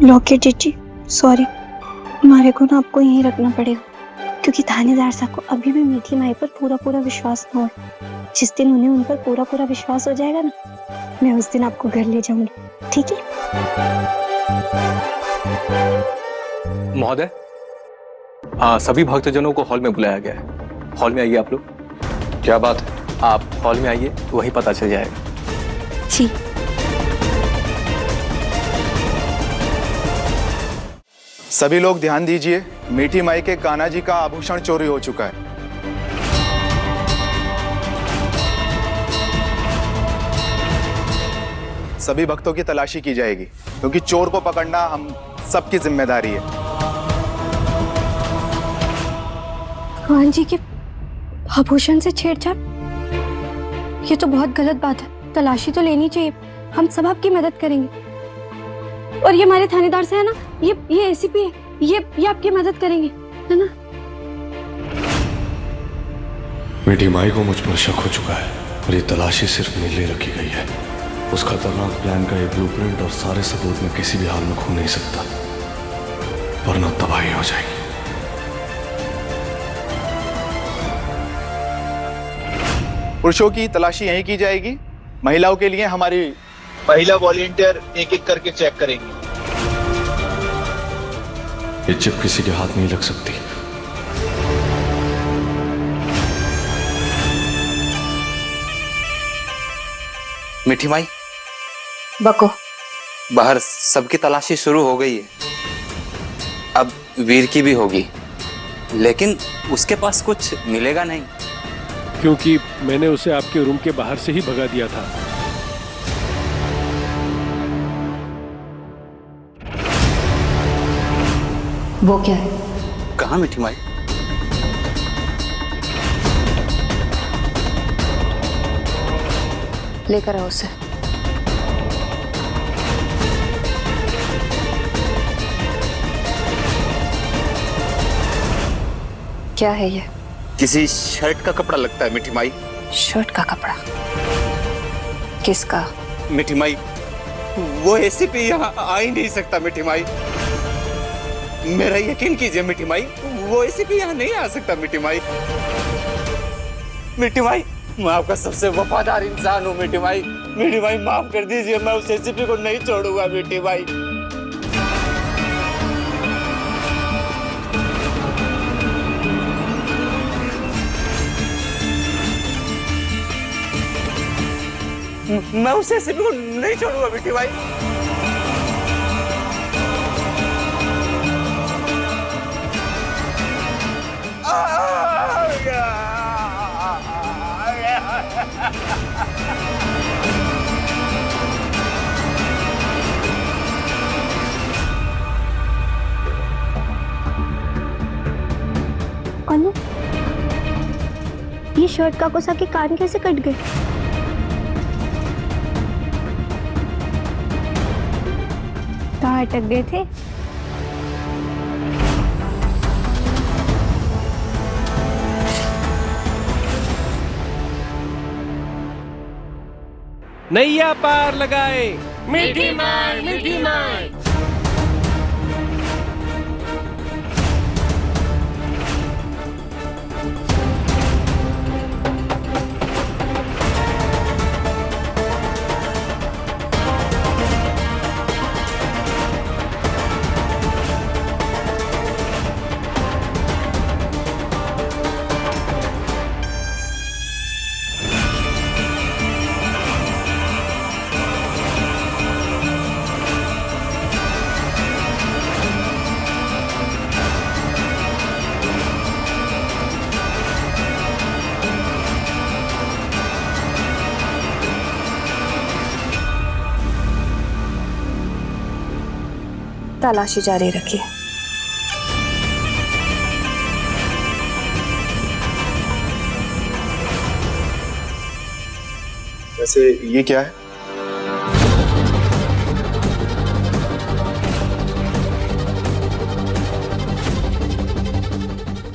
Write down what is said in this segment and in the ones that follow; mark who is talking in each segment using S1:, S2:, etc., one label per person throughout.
S1: Locket जीजी, sorry, हमारे को ना आपको यहीं रखना पड़ेगा क्योंकि थानेदार साहब को अभी भी मीठी माई पर पूरा पूरा विश्वास न हो। जिस दिन उन्हें उन पर पूरा पूरा विश्वास हो जाएगा ना, मैं उस दिन आपको घर ले जाऊंगी, ठीक है?
S2: महोदय, सभी भक्तजनों को हॉल में बुलाया गया है। हॉल में आइए आप लोग।
S3: क्या बात है?
S2: आप हॉल में आइए, वही पता चल जाएगा।
S1: जी।
S3: सभी लोग ध्यान दीजिए, मीठी माई के कान्हा जी का आभूषण चोरी हो चुका है। सभी भक्तों की तलाशी की जाएगी क्योंकि चोर को पकड़ना हम सबकी जिम्मेदारी है।
S1: भगवान जी के आभूषण से छेड़छाड़, ये तो बहुत गलत बात है। तलाशी तो लेनी चाहिए, हम सब आपकी मदद करेंगे। और ये हमारे थानेदार से है ना, ये एसीपी है, ये आपकी मदद करेंगे, है ना?
S4: मीठी माई को मुझ पर शक हो चुका है और ये तलाशी सिर्फ मेरे लिए रखी गई है। उस खतरनाक प्लान का ये ब्लूप्रिंट और सारे सबूत में किसी भी हाल में खो नहीं सकता, वरना तबाही हो जाएगी।
S3: पुरुषों की तलाशी यहीं की जाएगी, महिलाओं के लिए हमारी
S5: महिला वॉलंटियर एक एक करके चेक करेंगे।
S4: ये चिप किसी के हाथ नहीं लग सकती।
S6: मीठी माई,
S1: बको।
S6: बाहर सबकी तलाशी शुरू हो गई है, अब वीर की भी होगी, लेकिन उसके पास कुछ मिलेगा नहीं
S7: क्योंकि मैंने उसे आपके रूम के बाहर से ही भगा दिया था।
S1: वो क्या है?
S6: कहाँ मीठी माई?
S1: लेकर आओ उसे। क्या है ये?
S6: किसी शर्ट का कपड़ा लगता है मीठी माई।
S1: शर्ट का कपड़ा? किसका?
S6: मीठी माई, वो एसीपी यहाँ आ ही नहीं सकता मीठी माई। मेरा यकीन कीजिए मीठी माई, वो एसीपी यहाँ नहीं आ सकता मीठी माई। मीठी माई, मैं आपका सबसे वफादार इंसान हूँ मीठी माई। मीठी माई माफ कर दीजिए, मैं उस एसीपी को नहीं छोड़ूंगा मीठी माई। मैं उस एसीपी को नहीं छोड़ूंगा मीठी माई।
S1: अनु, ये शर्ट का कोसा के कान कैसे कट गए? कहाँ अटक गए थे?
S7: नैया पार लगाए
S8: मीठी माई, मीठी माई।
S1: तलाशी जारी रखिए।
S3: वैसे ये क्या है?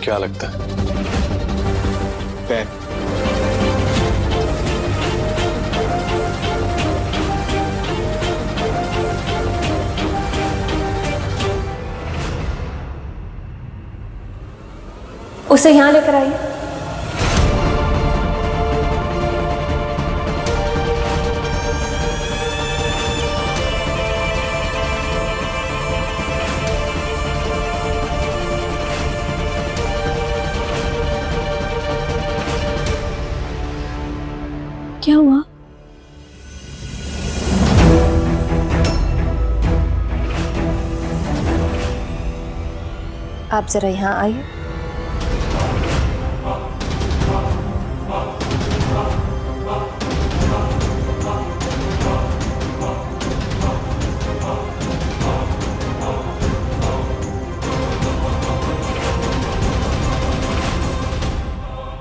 S4: क्या लगता है?
S3: पेन।
S9: उसे यहाँ लेकर आइए।
S1: क्या हुआ?
S9: आप जरा यहाँ आइए।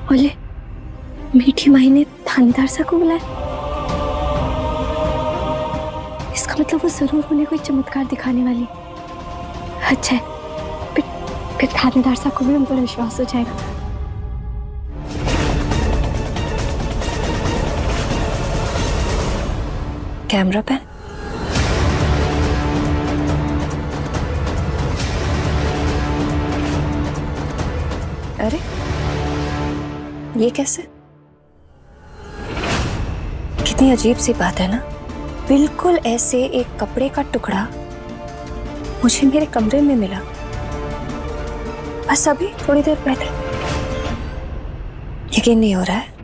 S1: बोले मीठी माई ने थानेदार साहब को बुलाया। इसका मतलब वो जरूर उन्हें कोई चमत्कार दिखाने वाली। अच्छा है, फिर थानेदार साहब को भी उन पर विश्वास हो जाएगा।
S9: कैमरा पे अरे ये कैसे? कितनी अजीब सी बात है ना। बिल्कुल ऐसे एक कपड़े का टुकड़ा मुझे मेरे कमरे में मिला, बस अभी थोड़ी देर पहले। यकीन नहीं हो रहा है।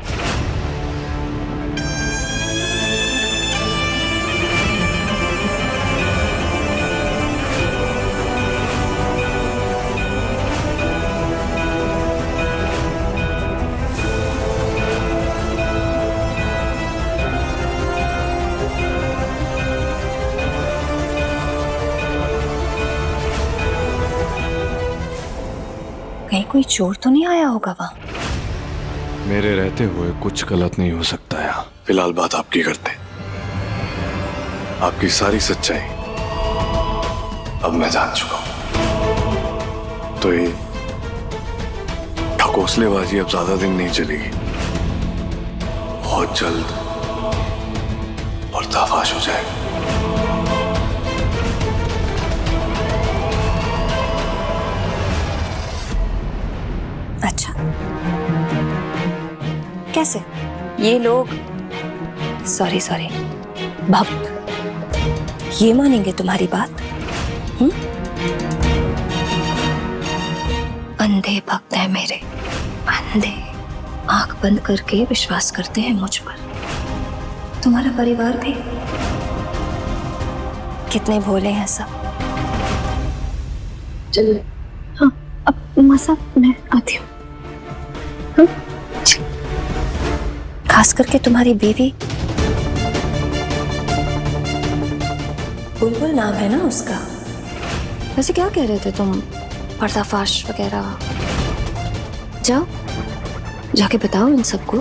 S9: कहीं कोई चोर तो नहीं आया होगा वहां?
S4: मेरे रहते हुए कुछ गलत नहीं हो सकता यहाँ। फिलहाल बात आपकी करते। आपकी सारी सच्चाई अब मैं जान चुका हूं, तो ये ढकोसलेबाजी अब ज्यादा दिन नहीं चलेगी। बहुत जल्द पर्दाफाश हो जाएगा।
S9: अच्छा, कैसे? ये लोग सॉरी भक्त ये मानेंगे तुम्हारी बात? अंधे भक्त हैं मेरे, अंधे। आंख बंद करके विश्वास करते हैं मुझ पर। तुम्हारा परिवार भी कितने भोले हैं सब।
S1: चलो हाँ, अब मसा मैं आती हूँ।
S9: खास करके तुम्हारी बीवी, बुलबुल नाम है ना उसका। वैसे क्या कह रहे थे तुम? पर्दाफाश वगैरह? जाओ जाके बताओ इन सबको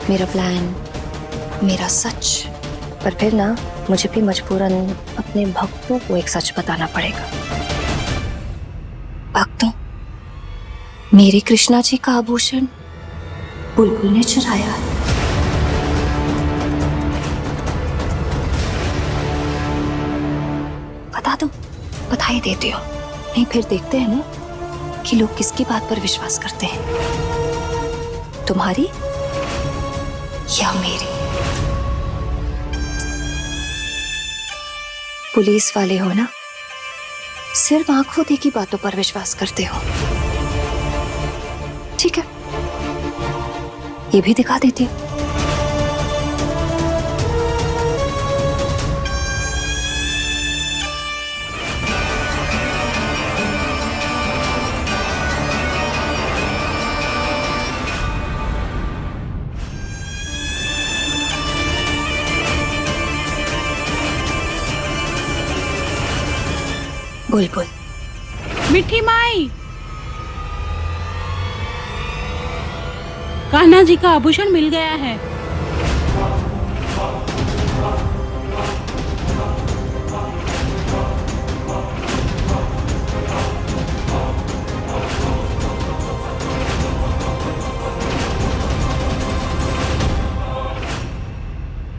S9: मेरा प्लान, मेरा सच। पर फिर ना मुझे भी मजबूरन अपने भक्तों को एक सच बताना पड़ेगा। भक्तों, मेरे कृष्णा जी का आभूषण बुलबुल ने चुराया है। बता दो, बता ही देती हूँ। नहीं फिर देखते हैं ना कि लोग किसकी बात पर विश्वास करते हैं, तुम्हारी या मेरी। पुलिस वाले हो ना, सिर्फ आंखों देखी बातों पर विश्वास करते हो। ठीक है, ये भी दिखा देती हूँ। बुलबुल,
S8: मीठी माई, कान्हा जी का आभूषण मिल गया है।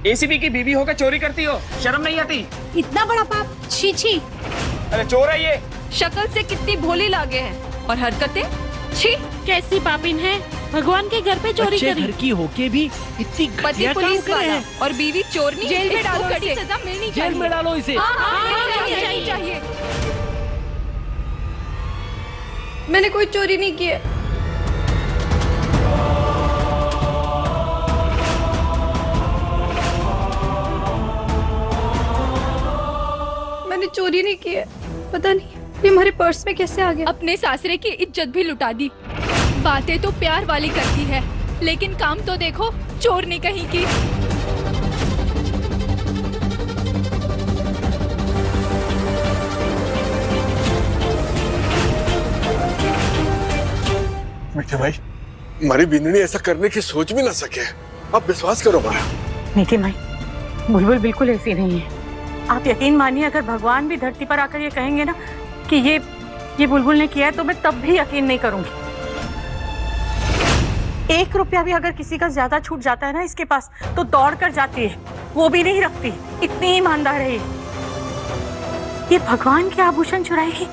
S10: एसीपी की बीवी होकर चोरी करती हो, शर्म नहीं आती?
S8: इतना बड़ा पाप, छी छी।
S10: अरे चोर है ये।
S11: शक्ल से कितनी भोली लागे हैं और हरकतें
S8: छी, कैसी पापिन है, भगवान के घर पे चोरी
S7: अच्छे
S8: करी।
S7: घर की होके भी इतनी घटिया काम कर रहे हैं।
S11: और बीवी चोरनी,
S8: जेल में डालो
S11: कड़ी
S8: इसे।
S11: सजा मिलनी
S7: जेल में डालो इसे।
S11: चाहिए।
S1: मैंने कोई चोरी नहीं की है। मैंने चोरी नहीं की है। पता नहीं ये हमारे पर्स में कैसे आ गया।
S11: अपने सासरे की इज्जत भी लुटा दी। बातें तो प्यार वाली करती है, लेकिन काम तो देखो, चोर ने कहीं की।
S12: मीठे भाई, हमारी बिंदनी ऐसा करने की सोच भी ना सके। आप विश्वास करो हमारा।
S8: मीठी माई, बुलबुल बिल्कुल ऐसी नहीं है। आप यकीन मानिए, अगर भगवान भी धरती पर आकर ये कहेंगे ना कि ये बुलबुल ने किया है, तो मैं तब भी यकीन नहीं करूंगी। 1 रुपया भी अगर किसी का ज्यादा छूट जाता है ना इसके पास, तो दौड़ कर जाती है, वो भी नहीं रखती। इतनी ईमानदार है ये भगवान के आभूषण चुराएगी?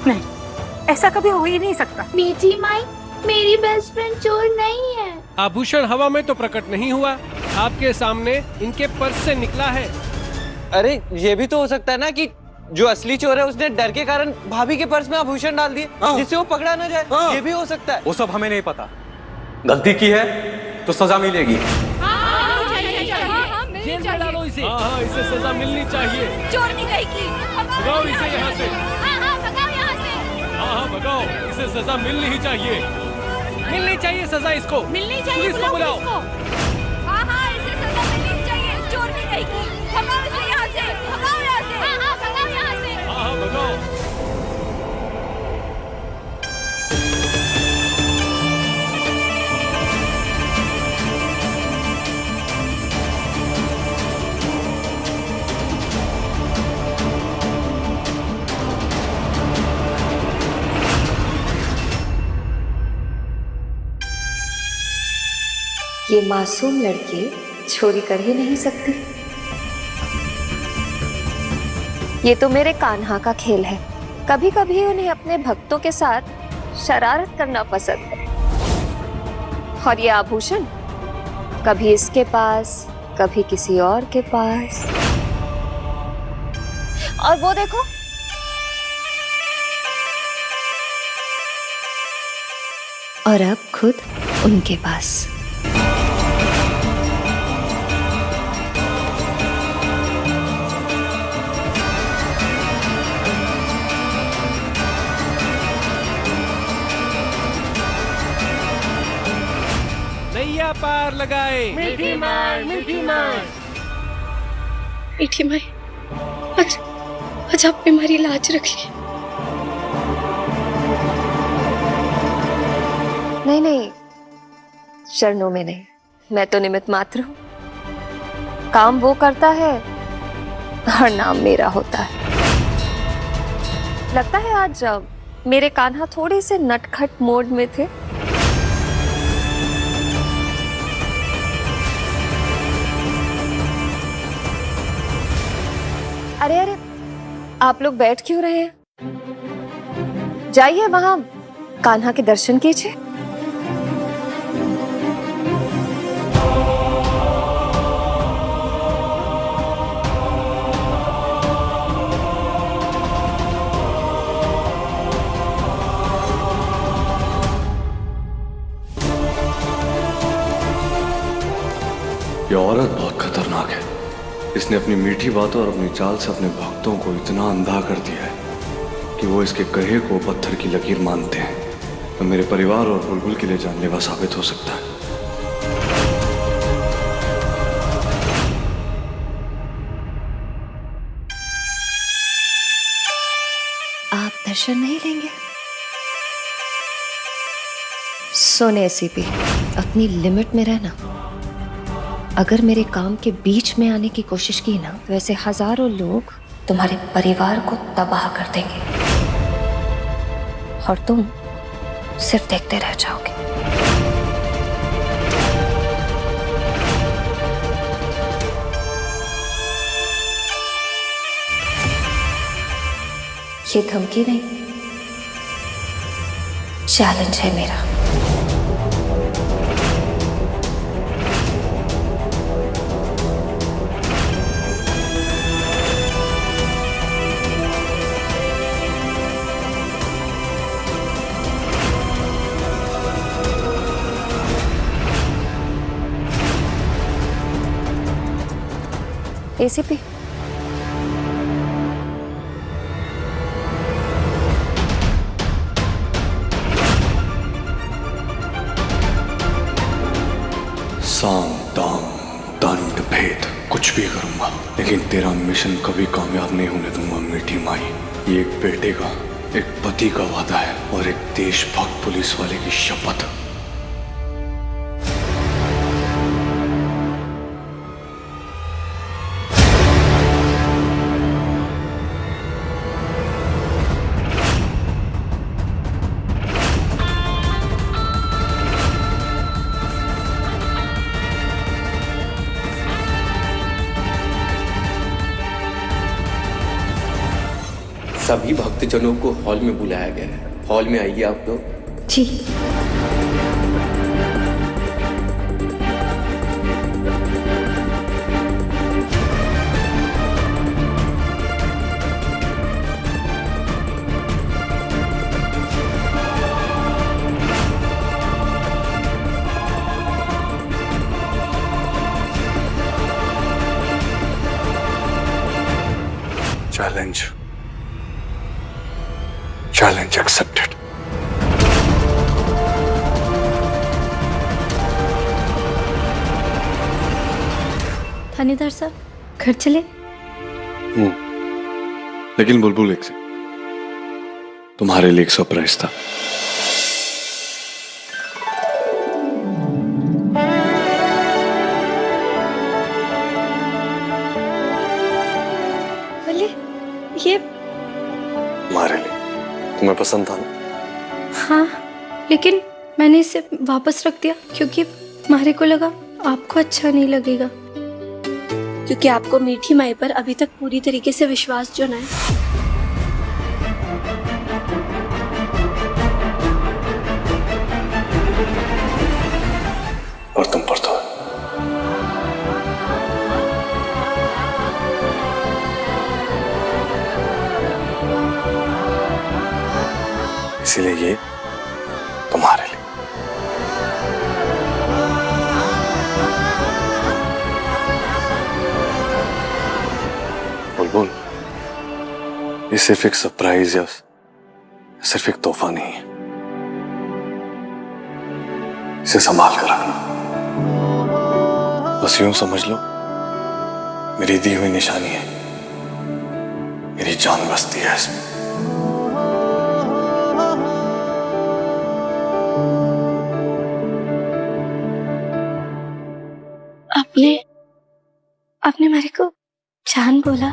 S8: नहीं, ऐसा कभी हो ही नहीं सकता।
S13: मीठी माई, मेरी बेस्ट फ्रेंड चोर नहीं है।
S7: आभूषण हवा में तो प्रकट नहीं हुआ, आपके सामने इनके पर्स से निकला है।
S6: अरे ये भी तो हो सकता है ना कि जो असली चोर है उसने डर के कारण भाभी के पर्स में आभूषण डाल दिए, जिससे वो पकड़ा ना जाए। ये भी हो सकता है।
S2: वो सब हमें नहीं पता। गलती की है तो सजा मिलेगी।
S7: जेल में डालो इसे। हाँ, इसे सजा मिलनी चाहिए।
S11: चोर नहीं गई की।
S7: भगाओ इसे यहाँ से।
S11: भगाओ यहाँ से।
S7: हाँ, भगाओ, इसे सजा मिलनी ही चाहिए। मिलनी चाहिए सजा इसको।
S11: मिलनी चाहिए,
S7: पुलिस को बुलाओ।
S11: हाँ, इसे सजा मिलनी चाहिए। चोर नहीं गई की। भगाओ इसे यहाँ से। भगाओ यहाँ से। भगाओ यहाँ से।
S7: हाँ, भगाओ।
S9: ये मासूम लड़की चोरी कर ही नहीं सकती। ये तो मेरे कान्हा का खेल है। कभी कभी उन्हें अपने भक्तों के साथ शरारत करना पसंद है। और ये आभूषण कभी इसके पास, कभी किसी और के पास, और वो देखो, और अब खुद उनके पास।
S7: नैया पार लगाए।
S8: मीठी माई, मीठी माई।
S1: मीठी माई, आज आपने हमारी लाज रख ली।
S9: नहीं नहीं, चरणों में नहीं, मैं तो निमित्त मात्र हूं। काम वो करता है और नाम मेरा होता है। लगता है आज मेरे कान्हा थोड़े से नटखट मोड में थे। अरे अरे, आप लोग बैठ क्यों रहे हैं? जाइए वहां कान्हा के दर्शन कीजिए।
S4: ये औरत बहुत खतरनाक है। इसने अपनी मीठी बातों और अपनी चाल से अपने भक्तों को इतना अंधा कर दिया है कि वो इसके कहे को पत्थर की लकीर मानते हैं। तो मेरे परिवार और बुलबुल के लिए जानलेवा साबित हो सकता है।
S9: आप दर्शन नहीं लेंगे? सुने एसीपी, अपनी लिमिट में रहना। अगर मेरे काम के बीच में आने की कोशिश की ना, तो ऐसे हजारों लोग तुम्हारे परिवार को तबाह कर देंगे और तुम सिर्फ देखते रह जाओगे। ये धमकी नहीं, चैलेंज है मेरा। एसीपी,
S4: साम दाम दंड भेद कुछ भी करूंगा, लेकिन तेरा मिशन कभी कामयाब नहीं होने दूंगा मीठी माई। ये एक बेटे का, एक पति का वादा है और एक देशभक्त पुलिस वाले की शपथ।
S2: सभी भक्तजनों को हॉल में बुलाया गया है। हॉल में आइए आप लोग।
S1: जी।
S4: Challenge accepted.
S1: थानेदार साहब, घर चले?
S4: लेकिन बुलबुल एक से तुम्हारे लिए एक सरप्राइज था।
S1: बोले ये
S4: तुम्हारे लिए, तुम्हें पसंद था ना?
S1: हाँ, लेकिन मैंने इसे वापस रख दिया क्योंकि मारे को लगा आपको अच्छा नहीं लगेगा, क्योंकि आपको मीठी माई पर अभी तक पूरी तरीके से विश्वास जो ना है।
S4: और तुम पर तो इसीलिए ये तुम्हारे लिए। बुलबुल, ये सिर्फ एक सरप्राइज या सिर्फ एक तोहफा नहीं है, इसे संभाल कर रखना। बस यूं समझ लो, मेरी दी हुई निशानी है, मेरी जान बसती है इसमें।
S1: आपने मेरे को जान बोला?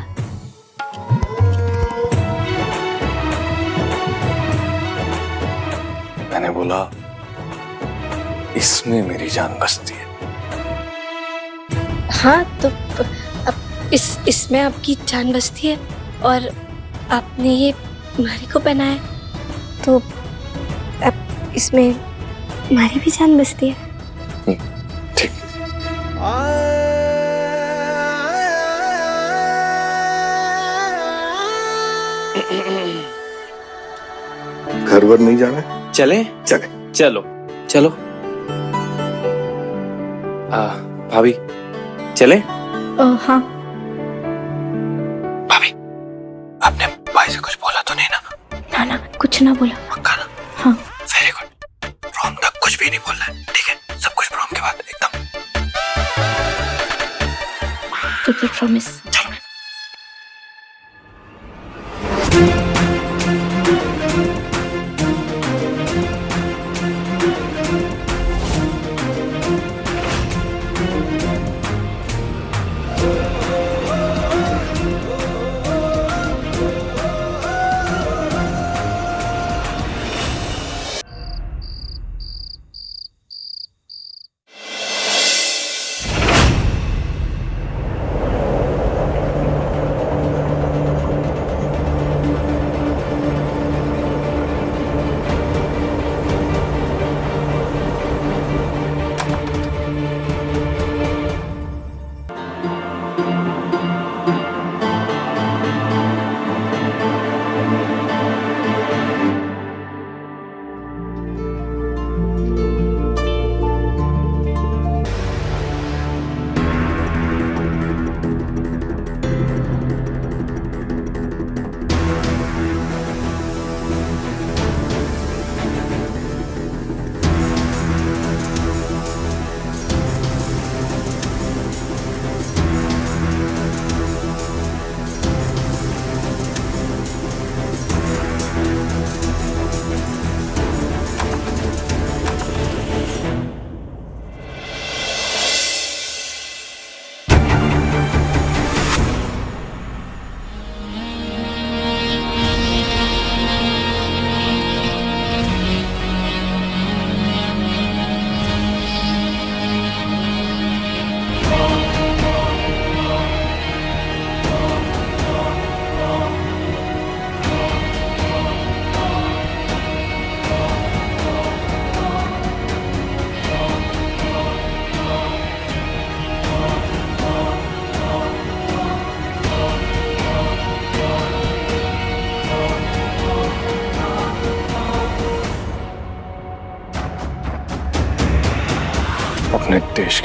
S4: मैंने बोला इसमें मेरी जान बसती है।
S1: हाँ, तो अब इसमें आपकी जान बसती है और आपने ये मारी को पहना है, तो अब इसमें मारी भी जान बसती है।
S4: ठीक।
S12: घर वर नहीं जाना है?
S6: चले
S12: चले।
S6: चलो चलो। भाभी चले?
S1: हाँ।
S4: भाभी, आपने भाई से कुछ बोला तो नहीं ना?
S1: ना ना, कुछ ना बोला।
S4: पक्का ना?
S1: हाँ।
S4: Very good. प्रॉम तक कुछ भी नहीं बोलना है, ठीक है? सब कुछ प्रॉम के बाद एकदम।
S1: तो प्रॉमिस।
S4: चलो।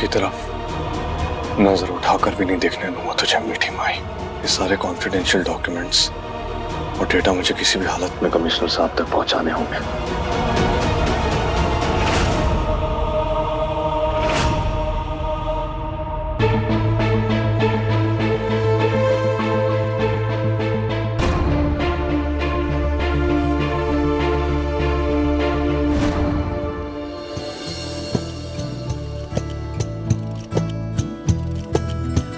S4: की तरफ नजर उठाकर भी नहीं देखने दूंगा तुझे मीठी माई। ये सारे कॉन्फिडेंशियल डॉक्यूमेंट्स और डेटा मुझे किसी भी हालत में कमिश्नर साहब तक पहुंचाने होंगे।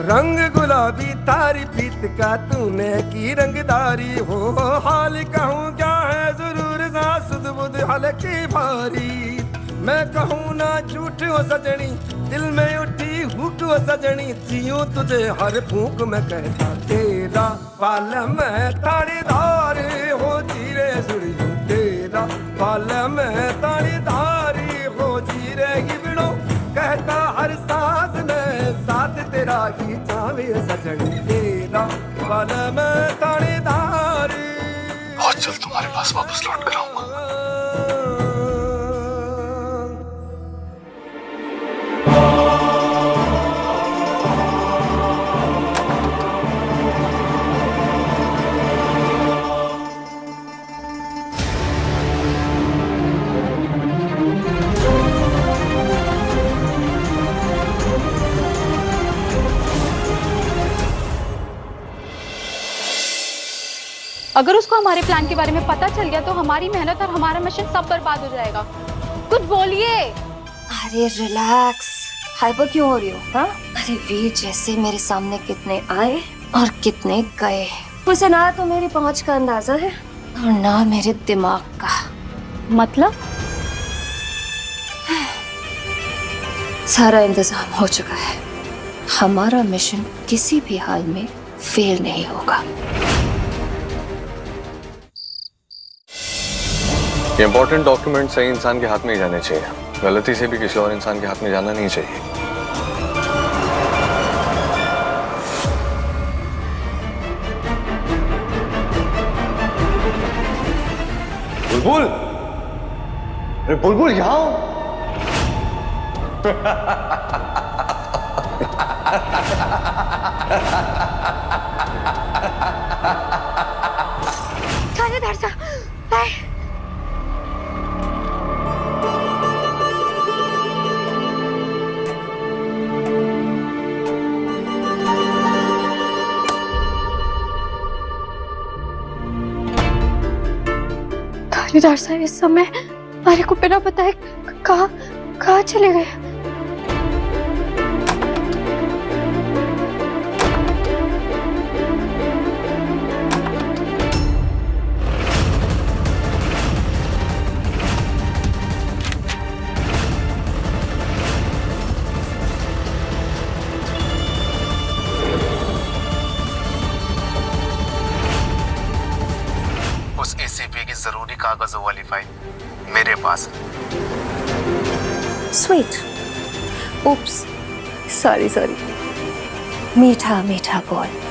S14: रंग गुलाबी तारी पीत का तूने की रंगदारी हो, हाल कहूँ क्या है जरूर सा सुध बुध हल्की भारी। मैं कहूँ ना झूठ हो सजनी, दिल में उठी हुक हो सजनी, जियूं तुझे हर फूंक में कहता तेरा पाल में ताड़ीदार हो जीरे सुड़ियों, तेरा पाल में ताड़ीदारी हो जीरे गिबड़ो, कहता हर सांस में साथ तेरा ही चावे सजनी, तेरा पाल में ताड़ीदारी।
S4: बहुत जल्द तुम्हारे पास वापस लौट कर आऊंगा।
S11: अगर उसको हमारे प्लान के बारे में पता चल गया तो हमारी मेहनत और हमारा मिशन सब बर्बाद हो जाएगा। कुछ बोलिए।
S9: अरे रिलैक्स, हाइपर क्यों हो रही हो? हाँ, अरे वीर जैसे मेरे सामने कितने आए और कितने गए, उसे ना तो मेरी पहुंच का अंदाजा है और ना मेरे दिमाग का।
S11: मतलब
S9: सारा इंतजाम हो चुका है, हमारा मिशन किसी भी हाल में फेल नहीं होगा।
S4: ये इंपॉर्टेंट डॉक्यूमेंट सही इंसान के हाथ में ही जाने चाहिए, गलती से भी किसी और इंसान के हाथ में जाना नहीं चाहिए। बुलबुल, अरे बुलबुल यहाँ आओ।
S1: थानेदार साहब आए। थानेदार साहब इस समय हमारे को बिना बताए कहाँ चले गए?
S6: उस एसीपी की जरूरी कागजों वाली फाइल मेरे पास।
S9: स्वीट, उप्स, सॉरी सॉरी, मीठा मीठा बोल।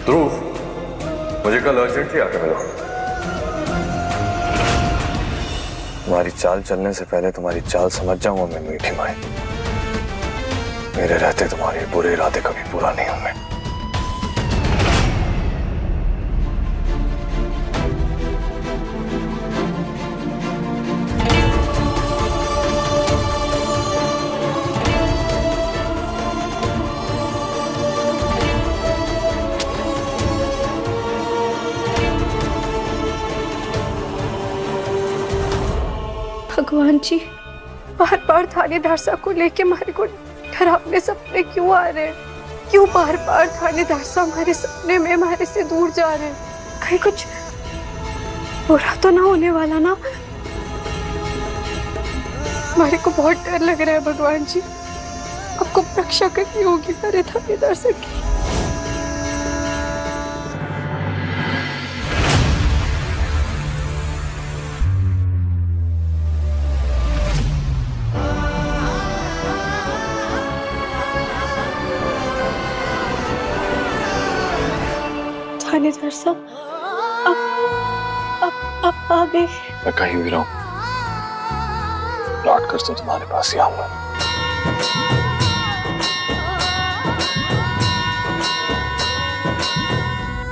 S4: ध्रुव, मुझे कल अर्जेंटली आके मिलो। तुम्हारी चाल चलने से पहले तुम्हारी चाल समझ जाऊंगा मैं मीठी माई। मेरे रहते तुम्हारे बुरे इरादे कभी पूरा नहीं होंगे।
S1: भगवान जी, बार बार थानेदार साहब को लेके हमारे को डरावने सपने क्यों आ रहे हैं? क्यों बार बार थानेदार साहब हमारे सपने में हमारे से दूर जा रहे हैं? कहीं कुछ बुरा तो ना होने वाला ना? हमारे को बहुत डर लग रहा है भगवान जी। आपको रक्षा करनी होगी मेरे थानेदार साहब की। थानेदार साहब, आप आ गए।
S4: मैं कहीं भी रहूं, लौट कर तो तुम्हारे पास ही आऊंगा।